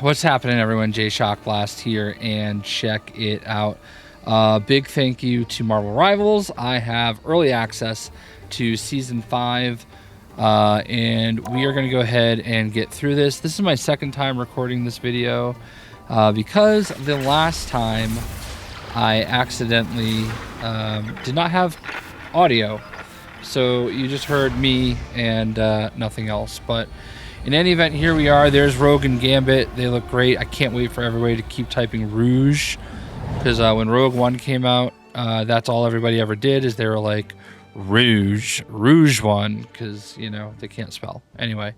What's happening, everyone? JayShockblast here, and check it out. Big thank you to Marvel Rivals. I have early access to Season 5, and we are going to go ahead and get through this. This is my second time recording this video because the last time I accidentally did not have audio. So you just heard me and nothing else. But in any event, here we are. There's Rogue and Gambit. They look great. I can't wait for everybody to keep typing Rouge, because when Rogue 1 came out, that's all everybody ever did, is they were like, Rouge 1, because, you know, they can't spell. Anyway.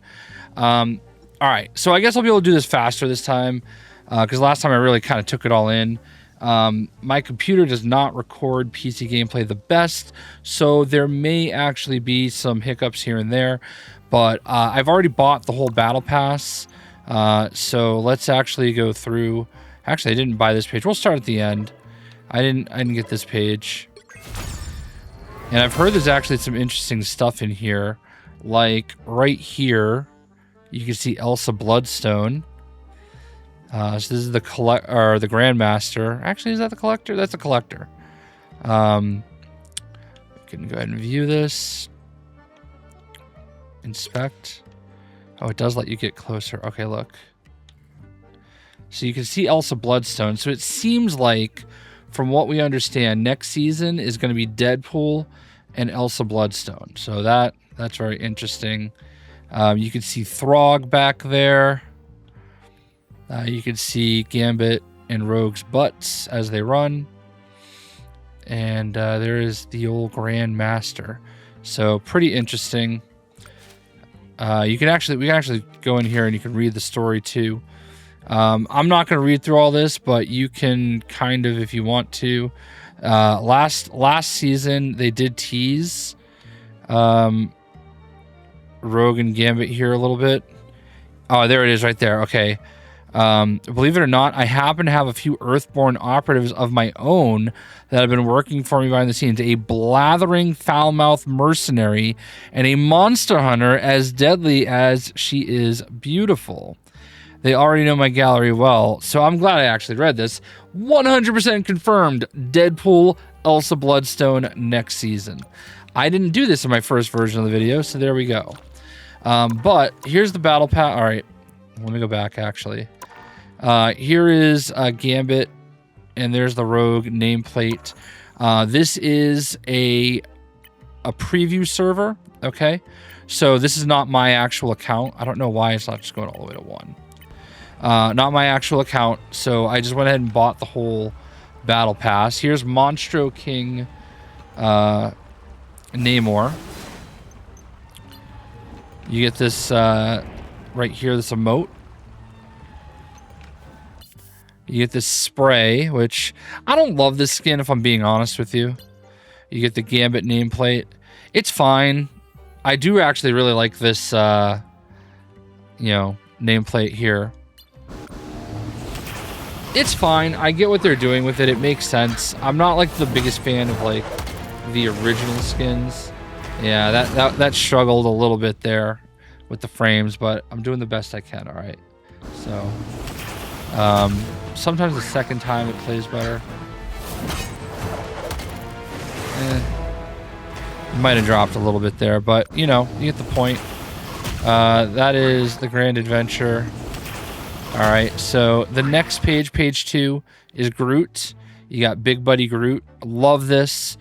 All right. So I guess I'll be able to do this faster this time, because last time I really kind of took it all in. My computer does not record PC gameplay the best, so there may actually be some hiccups here and there, but I've already bought the whole battle pass, so let's actually go through. Actually, I didn't buy this page. We'll start at the end. I didn't get this page, and I've heard there's actually some interesting stuff in here, like right here you can see Elsa Bloodstone. So this is the the Grandmaster. Actually, is that the collector? That's a collector. We can go ahead and view this. Inspect. Oh, it does let you get closer. Okay, look. So you can see Elsa Bloodstone. So it seems like, from what we understand, next season is going to be Deadpool and Elsa Bloodstone. So that's very interesting. You can see Throg back there. You can see Gambit and Rogue's butts as they run. And there is the old Grand Master. So pretty interesting. We can actually go in here and you can read the story too. I'm not going to read through all this, but you can kind of, if you want to. Last season they did tease Rogue and Gambit here a little bit. Oh, there it is right there. Okay. Believe it or not, I happen to have a few Earthborn operatives of my own that have been working for me behind the scenes. A blathering, foul-mouthed mercenary and a monster hunter as deadly as she is beautiful. They already know my gallery well, so I'm glad I actually read this. 100% confirmed Deadpool, Elsa Bloodstone next season. I didn't do this in my first version of the video, so there we go. But here's the battle pass. All right, let me go back, actually. Here is Gambit, and there's the Rogue nameplate. This is a preview server, okay? So this is not my actual account. I don't know why it's not just going all the way to 1. Not my actual account, so I just went ahead and bought the whole battle pass. Here's Monstro King Namor. You get this right here, this emote. You get this spray, which I don't love this skin, if I'm being honest with you. You get the Gambit nameplate. It's fine. I do actually really like this, nameplate here. It's fine. I get what they're doing with it. It makes sense. I'm not like the biggest fan of like the original skins. Yeah, that struggled a little bit there with the frames, but I'm doing the best I can. All right. So, sometimes the second time it plays better. Might have dropped a little bit there, but you know, you get the point. That is the Grand Adventure. All right, so the next page, page 2, is Groot. You got Big Buddy Groot. Love this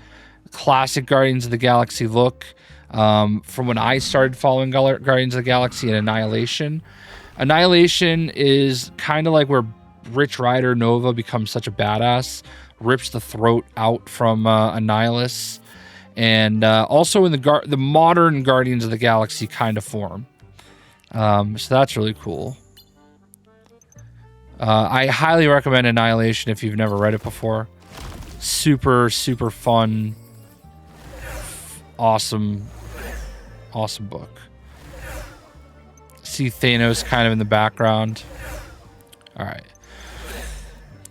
classic Guardians of the Galaxy look. From when I started following Guardians of the Galaxy and Annihilation. Annihilation is kind of like where Rich Rider Nova becomes such a badass, rips the throat out from Annihilus, and also in the modern Guardians of the Galaxy kind of form. So that's really cool. I highly recommend Annihilation if you've never read it before. Super, super fun, awesome book. See Thanos kind of in the background. All right.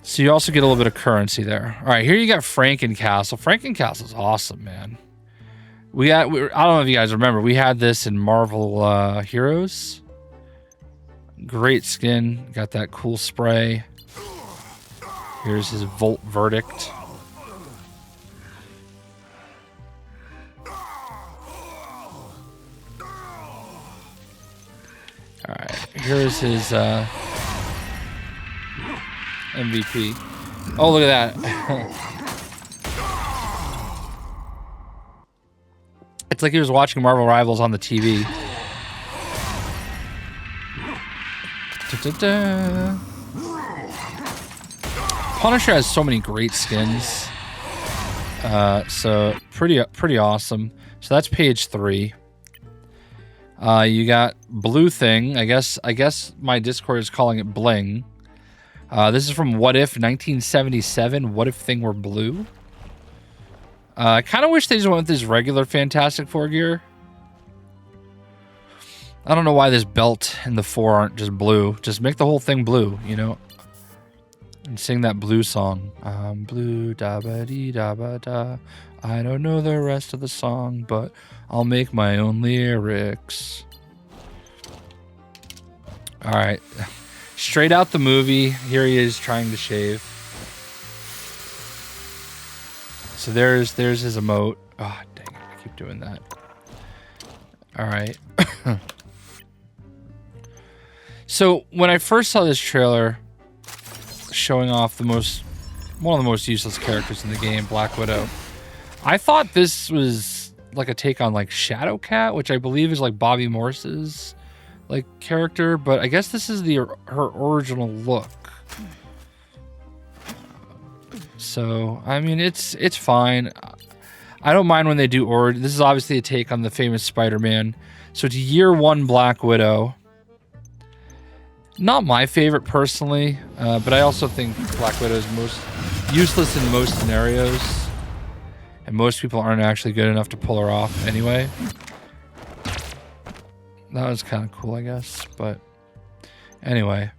So you also get a little bit of currency there. All right, here you got Frankencastle. Frankencastle's awesome, man. I don't know if you guys remember, we had this in Marvel Heroes. Great skin. Got that cool spray. Here's his Volt Verdict. Alright, here's his MVP. Oh, look at that. It's like he was watching Marvel Rivals on the TV. Da-da-da. Punisher has so many great skins. So pretty awesome. So that's page 3. You got Blue Thing. I guess my Discord is calling it Bling. This is from What If 1977. What if Thing were blue? I kind of wish they just went with this regular Fantastic Four gear. I don't know why this belt and the 4 aren't just blue. Just make the whole thing blue, you know? And sing that blue song. Blue da ba dee da ba da. I don't know the rest of the song, but I'll make my own lyrics. Alright. Straight out the movie. Here he is trying to shave. So there's his emote. Oh, dang it. I keep doing that. Alright. So when I first saw this trailer showing off one of the most useless characters in the game, Black Widow, I thought this was like a take on like Shadowcat, which I believe is like Bobby Morse's like character, but I guess this is her original look. So I mean, it's fine. I don't mind when they do origin. This is obviously a take on the famous Spider-Man. So it's year 1 Black Widow. Not my favorite personally, but I also think Black Widow is most useless in most scenarios. And most people aren't actually good enough to pull her off anyway. That was kind of cool, I guess. But anyway,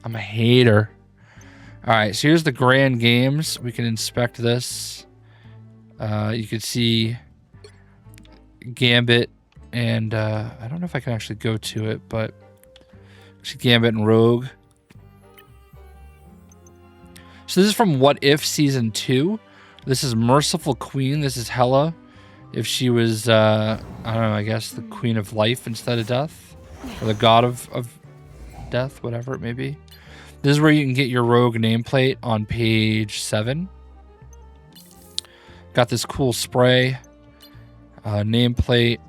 I'm a hater. Alright, so here's the Grand Games. We can inspect this. You can see Gambit and I don't know if I can actually go to it, but Gambit and Rogue. So this is from What If Season 2. This is Merciful Queen. This is Hela. If she was, I don't know, I guess the Queen of Life instead of Death. Or the God of Death, whatever it may be. This is where you can get your Rogue nameplate on page 7. Got this cool spray. Nameplate.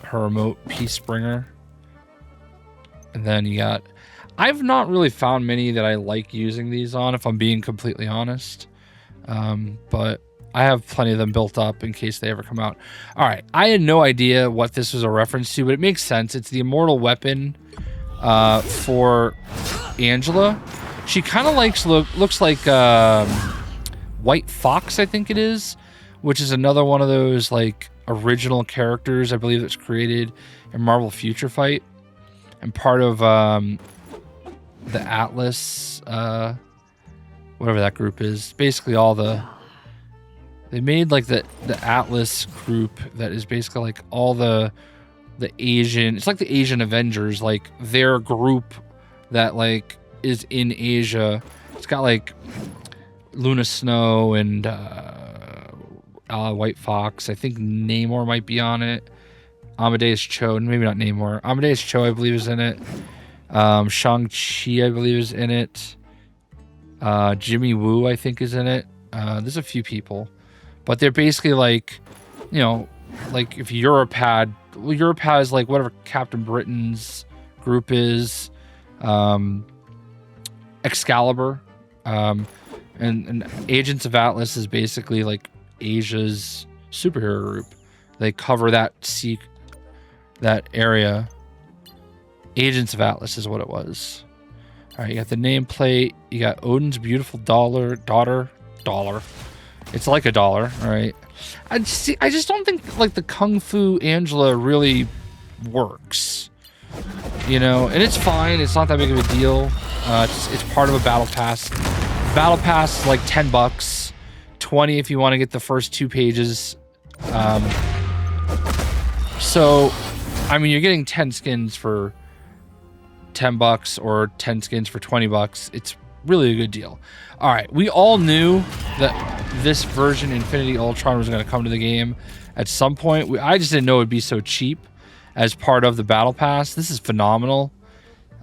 Her remote Peacebringer. And then you got... I've not really found many that I like using these on, if I'm being completely honest. But I have plenty of them built up in case they ever come out. All right. I had no idea what this was a reference to, but it makes sense. It's the immortal weapon for Angela. She kind of looks like White Fox, I think it is, which is another one of those like original characters, I believe, that's created in Marvel Future Fight. And part of the Atlas, whatever that group is. Basically all they made like the Atlas group that is basically like all the Asian, it's like the Asian Avengers, like their group that like is in Asia. It's got like Luna Snow and White Fox. I think Namor might be on it. Amadeus Cho, maybe not Namor. Amadeus Cho, I believe, is in it. Shang-Chi, I believe, is in it. Jimmy Woo, I think, is in it. There's a few people. But they're basically like, you know, like if Europe has like whatever Captain Britain's group is. Excalibur. And Agents of Atlas is basically like Asia's superhero group. They cover that area. Agents of Atlas is what it was. All right, you got the nameplate. You got Odin's beautiful daughter. It's like a dollar. All right. I just don't think like the Kung Fu Angela really works. You know, and it's fine. It's not that big of a deal. It's part of a battle pass. Battle pass is like $10, $20 if you want to get the first 2 pages. So, I mean, you're getting 10 skins for $10 or 10 skins for $20. It's really a good deal. All right, we all knew that this version Infinity Ultron was going to come to the game at some point. I just didn't know it would be so cheap as part of the battle pass. This is phenomenal.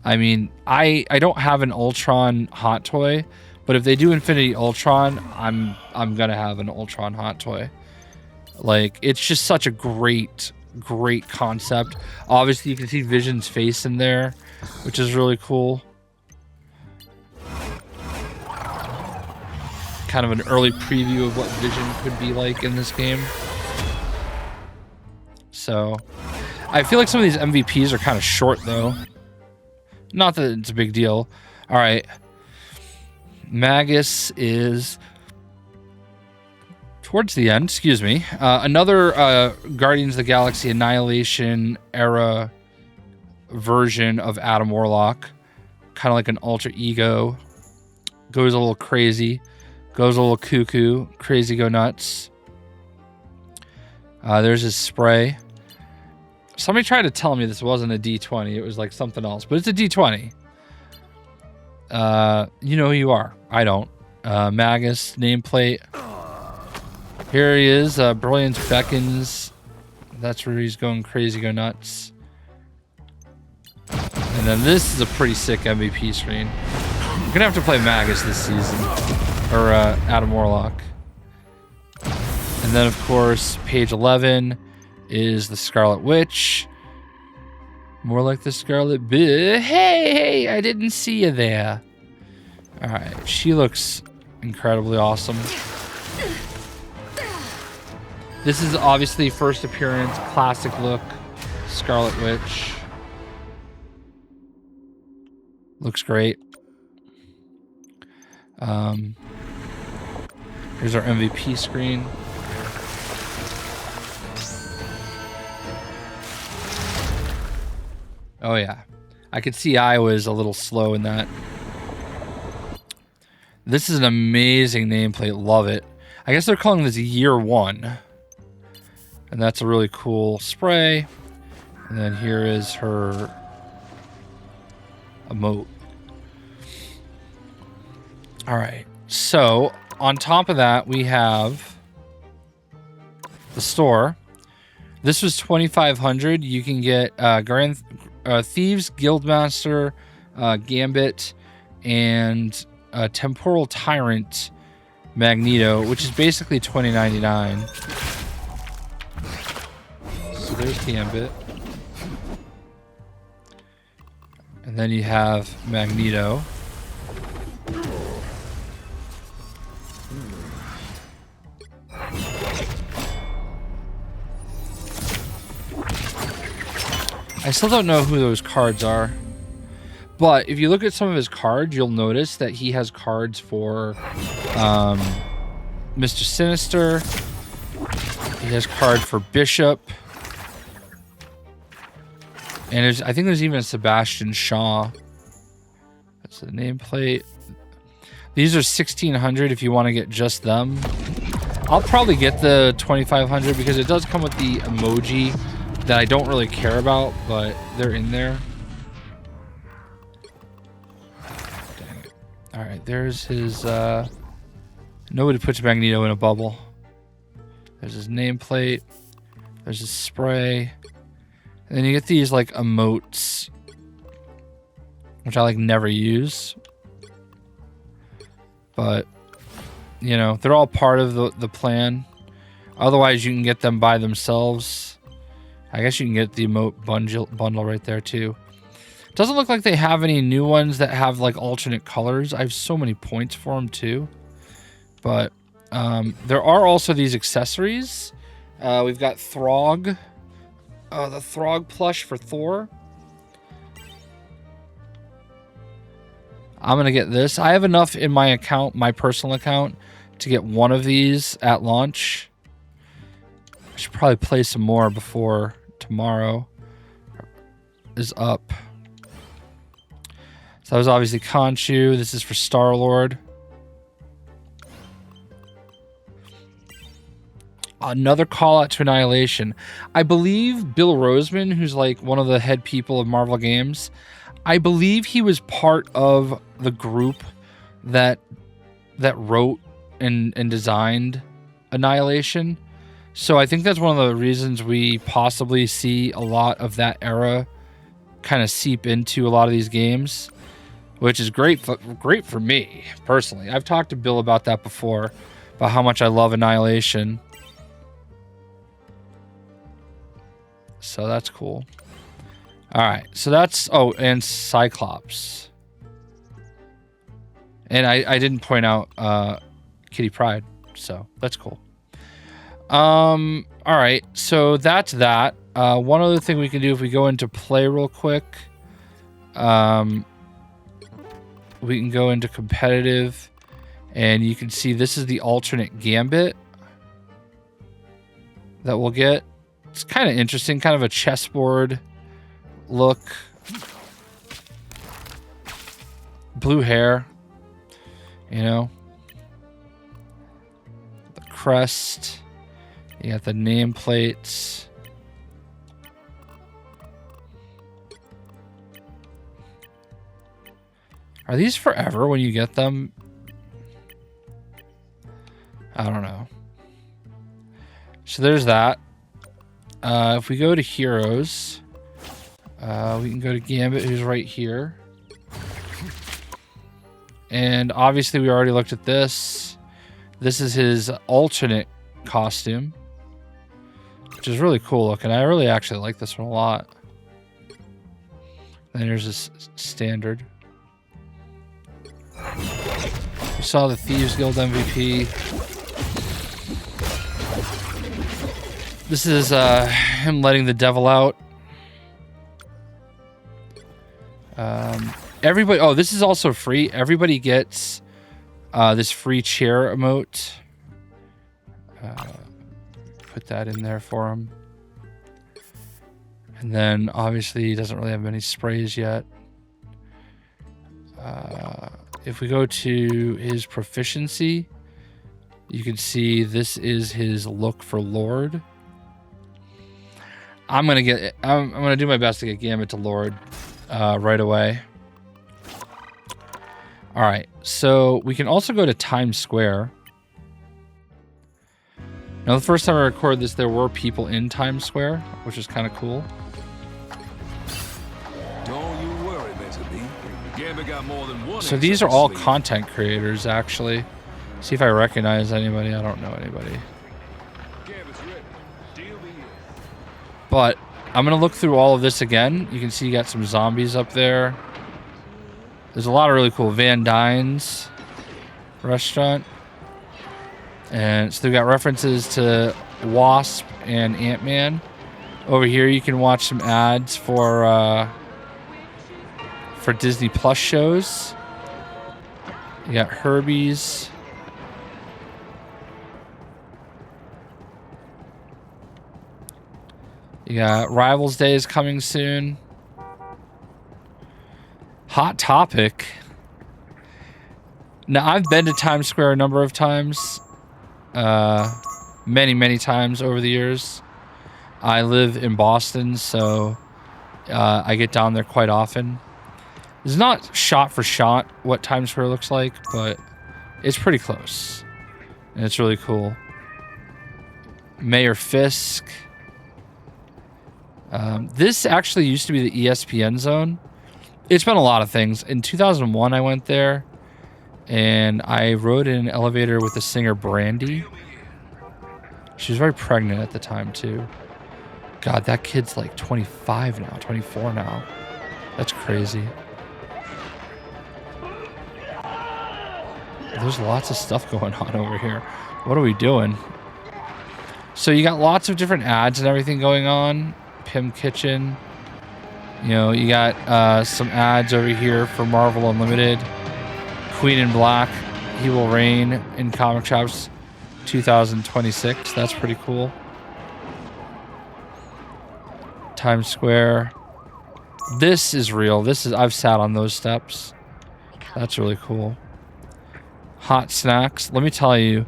I mean, I don't have an Ultron hot toy, but if they do Infinity Ultron, I'm gonna have an Ultron hot toy. Like, it's just such a great concept. Obviously, you can see Vision's face in there, which is really cool. Kind of an early preview of what Vision could be like in this game. So, I feel like some of these MVPs are kind of short, though. Not that it's a big deal. All right. Magus is towards the end, excuse me. Another Guardians of the Galaxy Annihilation era version of Adam Warlock. Kind of like an alter ego. Goes a little crazy. Goes a little cuckoo. Crazy go nuts. There's his spray. Somebody tried to tell me this wasn't a D20. It was like something else. But it's a D20. You know who you are. I don't. Magus nameplate. Here he is. Brilliance Beckons. That's where he's going crazy, go nuts. And then this is a pretty sick MVP screen. I'm gonna have to play Magus this season. Or Adam Warlock. And then, of course, page 11 is the Scarlet Witch. More like the Scarlet Hey, I didn't see you there. All right, she looks incredibly awesome. This is obviously first appearance, classic look, Scarlet Witch. Looks great. Here's our MVP screen. Oh yeah, I could see I was a little slow in that. This is an amazing nameplate, love it. I guess they're calling this Year One. And that's a really cool spray. And then here is her emote. All right, so on top of that, we have the store. This was $2,500. You can get Thieves Guild Gambit and Temporal Tyrant Magneto, which is basically $20.99. So there's Gambit. And then you have Magneto. I still don't know who those cards are. But if you look at some of his cards, you'll notice that he has cards for Mister Sinister. He has cards for Bishop. And I think there's even a Sebastian Shaw. That's the nameplate. These are $1,600 if you want to get just them. I'll probably get the $2,500 because it does come with the emoji that I don't really care about, but they're in there. Dang it. All right, there's his... Nobody puts Magneto in a bubble. There's his nameplate. There's his spray. And then you get these, like, emotes, which I, like, never use. But, you know, they're all part of the plan. Otherwise, you can get them by themselves. I guess you can get the emote bundle right there, too. Doesn't look like they have any new ones that have, like, alternate colors. I have so many points for them, too. But there are also these accessories. We've got Throg. The Throg plush for Thor. I'm going to get this. I have enough in my account, my personal account, to get one of these at launch. I should probably play some more before tomorrow is up. So that was obviously Khonshu. This is for Star-Lord. Another call out to Annihilation. I believe Bill Roseman, who's like one of the head people of Marvel Games, I believe he was part of the group that wrote and designed Annihilation. So I think that's one of the reasons we possibly see a lot of that era kind of seep into a lot of these games, which is great for me personally. I've talked to Bill about that before, about how much I love Annihilation. So that's cool. All right, so that's, oh, and Cyclops. And I didn't point out Kitty Pryde, so that's cool. All right, so that's that. One other thing we can do if we go into play real quick, we can go into competitive, and you can see this is the alternate gambit that we'll get. It's kind of interesting, kind of a chessboard look. Blue hair, you know. The crest. You got the nameplates. Are these forever when you get them? I don't know. So there's that. If we go to heroes, we can go to Gambit, who's right here. And obviously we already looked at this. This is his alternate costume, which is really cool looking. I really actually like this one a lot. Then there's this standard. We saw the Thieves Guild MVP. This is him letting the devil out. Everybody, oh, this is also free. Everybody gets this free chair emote. Put that in there for him. And then obviously he doesn't really have many sprays yet. If we go to his proficiency, you can see this is his look for Lord. I'm gonna do my best to get Gambit to Lord right away. All right, so we can also go to Times Square. Now, the first time I recorded this, there were people in Times Square, which is kind of cool. Don't you worry, Gambit got more than one. So these are all content creators, actually. See if I recognize anybody. I don't know anybody. But I'm going to look through all of this again. You can see you got some zombies up there. There's a lot of really cool Van Dyne's restaurant. And so they've got references to Wasp and Ant-Man. Over here you can watch some ads for Disney Plus shows. You got Herbie's. You got Rivals Day is coming soon. Hot Topic. Now, I've been to Times Square a number of times. Many times over the years. I live in Boston, so I get down there quite often. It's not shot for shot what Times Square looks like, but it's pretty close. And it's really cool. Mayor Fisk. This actually used to be the ESPN zone. It's been a lot of things. In 2001, I went there, and I rode in an elevator with the singer Brandy. She was very pregnant at the time, too. God, that kid's like 25 now, 24 now. That's crazy. There's lots of stuff going on over here. What are we doing? So you got lots of different ads and everything going on. Pim Kitchen. You know, you got some ads over here for Marvel Unlimited. Queen in Black, He Will Reign in comic shops 2026. That's pretty cool. Times Square. This is real. I've sat on those steps. That's really cool. Hot snacks. Let me tell you,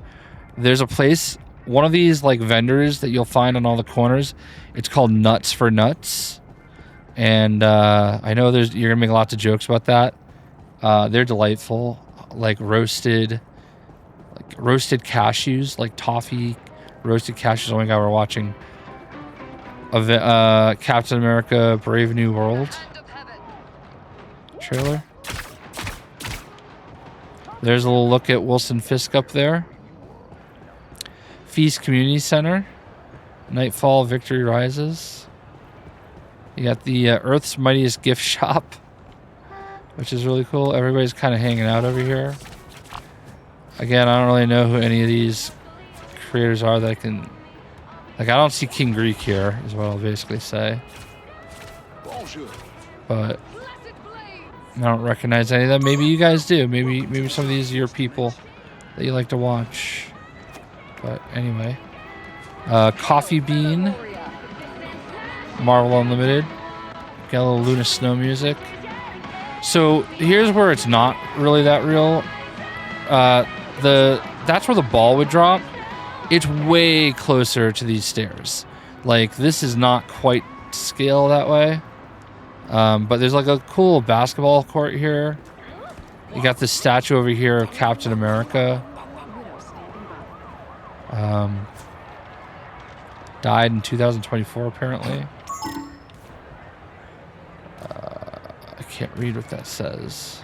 there's a place, one of these like vendors that you'll find on all the corners. It's called Nuts for Nuts. And I know you're gonna make lots of jokes about that. They're delightful, like roasted cashews, like toffee roasted cashews. Oh my god, we're watching Captain America: Brave New World trailer. There's a little look at Wilson Fisk up there. Feast Community Center. Nightfall, Victory Rises. You got the Earth's Mightiest Gift Shop, which is really cool. Everybody's kind of hanging out over here. Again, I don't really know who any of these creators are that I can... Like, I don't see King Greek here, is what I'll basically say. But I don't recognize any of them. Maybe you guys do. Maybe some of these are your people that you like to watch. But anyway. Coffee Bean. Marvel Unlimited. Got a little Luna Snow music. So here's where it's not really that real. That's where the ball would drop. It's way closer to these stairs. Like, this is not quite scale that way. But there's like a cool basketball court here. You got this statue over here of Captain America. Died in 2024 apparently. I can't read what that says.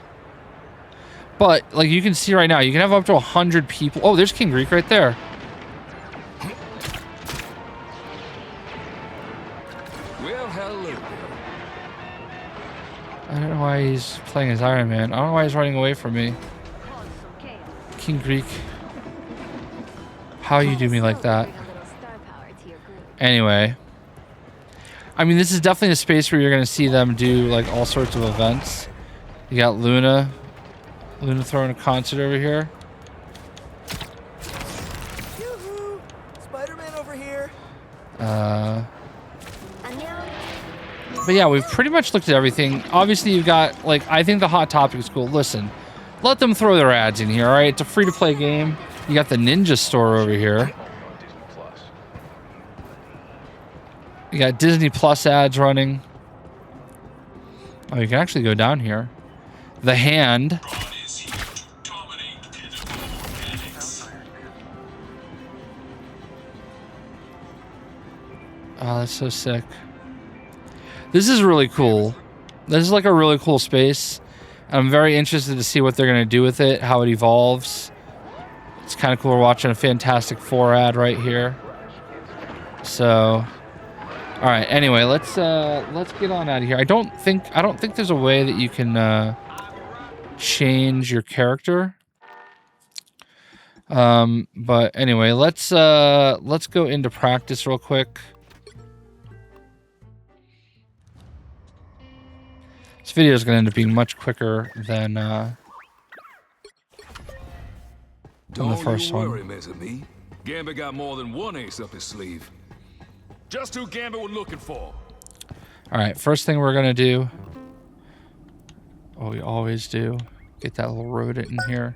But like you can see right now, you can have up to 100 people. Oh, there's King Greek right there. Well, hello. I don't know why he's playing as Iron Man. I don't know why he's running away from me. King Greek. How you do me like that? Anyway. I mean, this is definitely a space where you're going to see them do like all sorts of events. You got Luna throwing a concert over here. Yoo-hoo! Spider-Man over here. But yeah, we've pretty much looked at everything. Obviously, you've got, like, I think the Hot Topic is cool. Listen, let them throw their ads in here, all right? It's a free-to-play game. You got the Ninja Store over here. You got Disney Plus ads running. Oh, you can actually go down here. The Hand. Oh, that's so sick. This is really cool. This is like a really cool space. I'm very interested to see what they're going to do with it, how it evolves. It's kind of cool. We're watching a Fantastic Four ad right here. So, all right. Anyway, let's get on out of here. I don't think there's a way that you can change your character. But anyway, let's go into practice real quick. This video is going to end up being much quicker than the first one. Don't you worry, Mister Me. Gambit got more than one ace up his sleeve. Just who Gambit was looking for. All right, first thing we're going to do, what we always do, get that little rodent in here.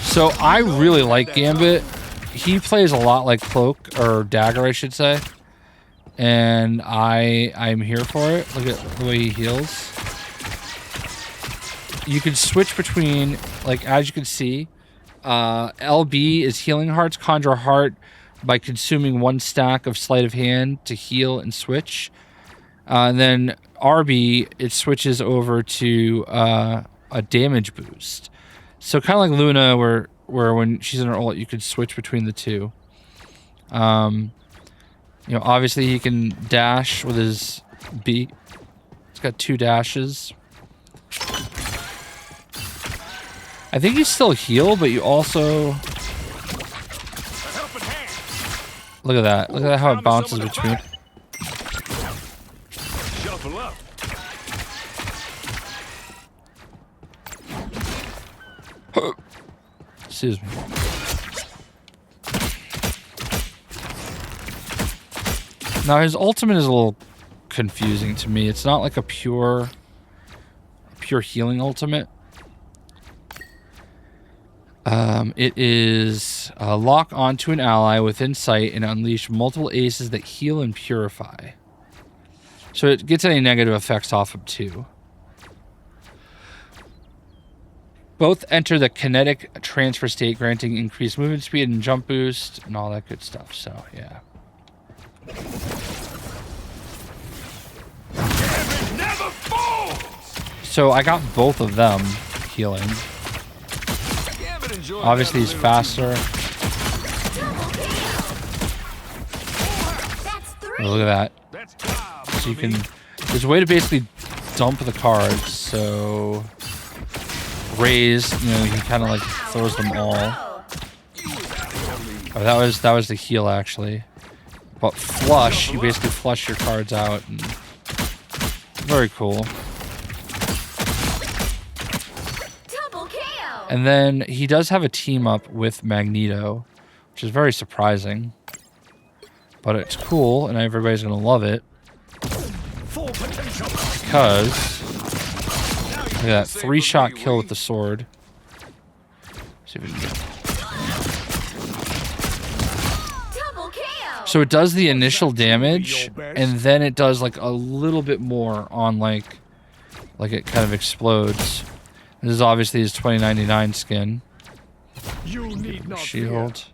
So I really like Gambit. He plays a lot like Cloak, or Dagger, I should say. And I'm here for it. Look at the way he heals. You can switch between, like, as you can see, LB is Healing Hearts. Conjure a heart by consuming 1 stack of Sleight of Hand to heal and switch. And then RB, it switches over to a damage boost. So kind of like Luna, where when she's in her ult, you could switch between the two. You know, obviously he can dash with his B. He's got 2 dashes. I think you still heal, but you also... Look at that. Look at how it bounces between. Shuffle up. Excuse me. Now his ultimate is a little confusing to me. It's not like a pure healing ultimate. It is lock onto an ally within sight and unleash multiple aces that heal and purify. So it gets any negative effects off of 2. Both enter the kinetic transfer state, granting increased movement speed and jump boost and all that good stuff. So, yeah. Never falls. So I got both of them healing. Obviously, he's faster. Oh, look at that. So you can... There's a way to basically dump the cards. So... Raise, you know, he kind of like throws them all. Oh, that was the heal actually. But flush, you basically flush your cards out. And very cool. And then he does have a team up with Magneto, which is very surprising. But it's cool, and everybody's gonna love it. Because look at that 3-shot kill with the sword. See if we can get... So it does the initial damage, and then it does like a little bit more on like it kind of explodes. This is obviously his 2099 skin. You need not shield.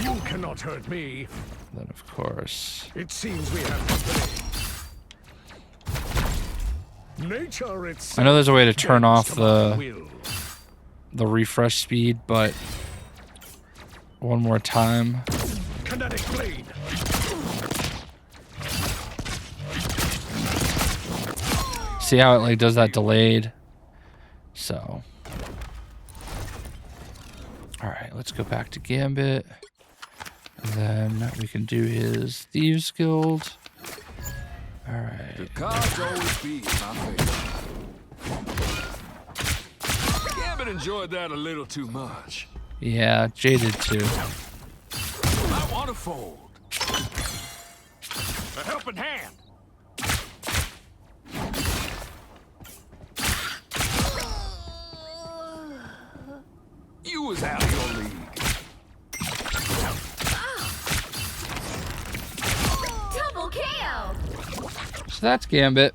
You cannot hurt me. Then of course. It seems we have company. Nature itself. I know there's a way to turn off the refresh speed, but one more time. Kinetic blade. See how it like does that delayed? So. Alright, let's go back to Gambit. And then we can do his Thieves Guild. Alright. The cards always be my favorite. Gambit enjoyed that a little too much. Yeah, Jay did too. I want to fold. A helping hand. You was out of your league. Double KO. So that's Gambit.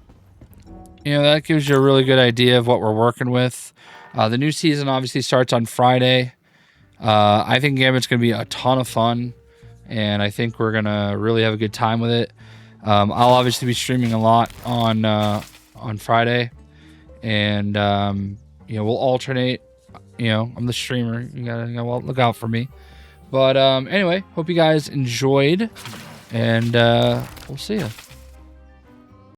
You know, that gives you a really good idea of what we're working with. The new season obviously starts on Friday. I think Gambit's going to be a ton of fun, and I think we're going to really have a good time with it. I'll obviously be streaming a lot on Friday, and you know, we'll alternate. You know, I'm the streamer. You gotta look out for me. But anyway, hope you guys enjoyed, and we'll see you.